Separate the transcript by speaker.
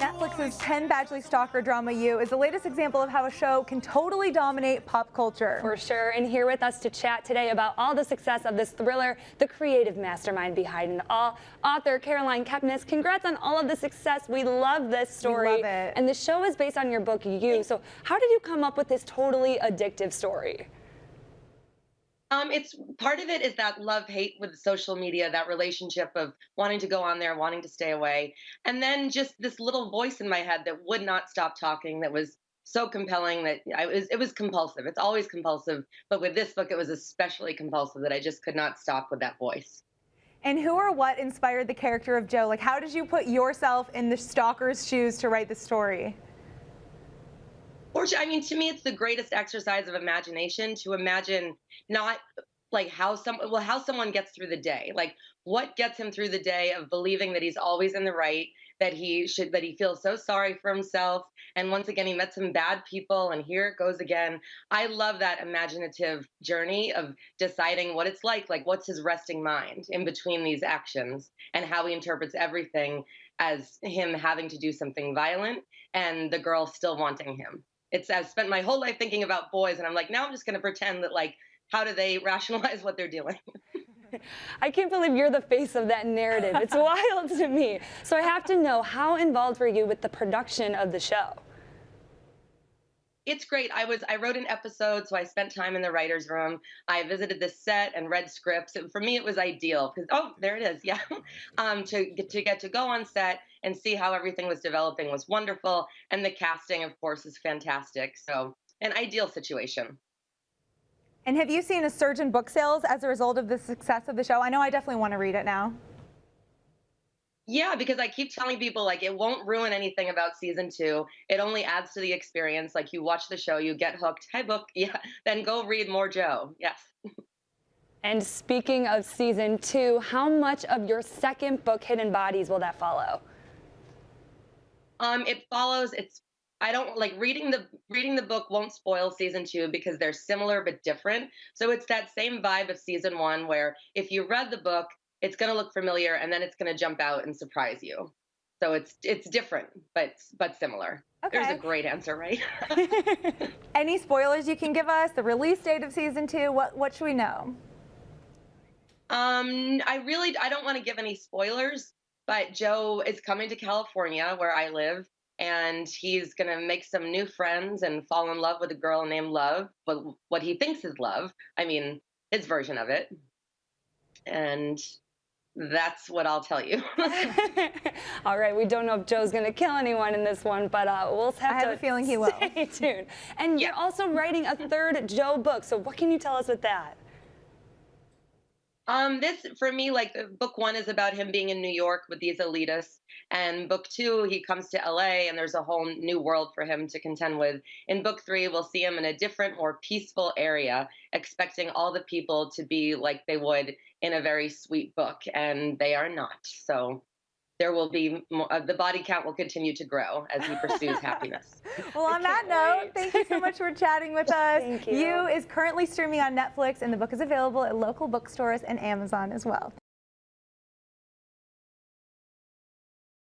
Speaker 1: Netflix's Penn Badgley stalker drama You is the latest example of how a show can totally dominate pop culture.
Speaker 2: For sure, and here with us to chat today about all the success of this thriller, the creative mastermind behind it all, author Caroline Kepnes. Congrats on all of the success. We love this story.
Speaker 1: We love it.
Speaker 2: And the show is based on your book, You. So how did you come up with this totally addictive story?
Speaker 3: It's part of it is that love-hate with social media, that relationship of wanting to go on there, wanting to stay away. And then just this little voice in my head that would not stop talking, that was so compelling that it was compulsive. It's always compulsive, but with this book, it was especially compulsive that I just could not stop with that voice.
Speaker 1: And who or what inspired the character of Joe? Like, how did you put yourself in the stalker's shoes to write the story?
Speaker 3: I mean, to me, it's the greatest exercise of imagination to imagine not like how someone gets through the day, like what gets him through the day of believing that he's always in the right, that he feels so sorry for himself, and once again he met some bad people, and here it goes again. I love that imaginative journey of deciding what it's like what's his resting mind in between these actions, and how he interprets everything as him having to do something violent and the girl still wanting him. I've spent my whole life thinking about boys, and I'm like, now I'm just going to pretend that, like, how do they rationalize what they're doing?
Speaker 2: I can't believe you're the face of that narrative. It's wild to me. So I have to know, how involved were you with the production of the show?
Speaker 3: It's great. I wrote an episode, so I spent time in the writer's room. I visited the set and read scripts. And for me, it was ideal because, oh, there it is. Yeah. To get to go on set and see how everything was developing was wonderful. And the casting, of course, is fantastic. So an ideal situation.
Speaker 1: And have you seen a surge in book sales as a result of the success of the show? I know I definitely want to read it now.
Speaker 3: Yeah, because I keep telling people, like, it won't ruin anything about season 2. It only adds to the experience. Like, you watch the show, you get hooked. Hi, book. Yeah. Then go read more Joe. Yes.
Speaker 2: And speaking of season 2, how much of your second book, Hidden Bodies, will that follow?
Speaker 3: It follows. I don't like reading the book won't spoil season 2 because they're similar but different. So it's that same vibe of season 1 where if you read the book, it's going to look familiar, and then it's going to jump out and surprise you. So it's different, but similar.
Speaker 1: Okay.
Speaker 3: There's a great answer, right?
Speaker 1: Any spoilers you can give us? The release date of season 2? What should we know?
Speaker 3: I don't want to give any spoilers, but Joe is coming to California, where I live, and he's going to make some new friends and fall in love with a girl named Love, but what he thinks is love. I mean, his version of it. And that's what I'll tell you.
Speaker 2: All right, we don't know if Joe's going to kill anyone in this one, but we'll have
Speaker 1: a feeling he will.
Speaker 2: Stay tuned. And you're also writing a third Joe book, so what can you tell us with that?
Speaker 3: This, for me, like, book 1 is about him being in New York with these elitists, and book 2, he comes to LA, and there's a whole new world for him to contend with. In book 3, we'll see him in a different, more peaceful area, expecting all the people to be like they would in a very sweet book, and they are not. So there will be more, the body count will continue to grow as he pursues happiness.
Speaker 1: Well, on that note, thank you so much for chatting with us.
Speaker 2: Thank you.
Speaker 1: You is currently streaming on Netflix, and the book is available at local bookstores and Amazon as well.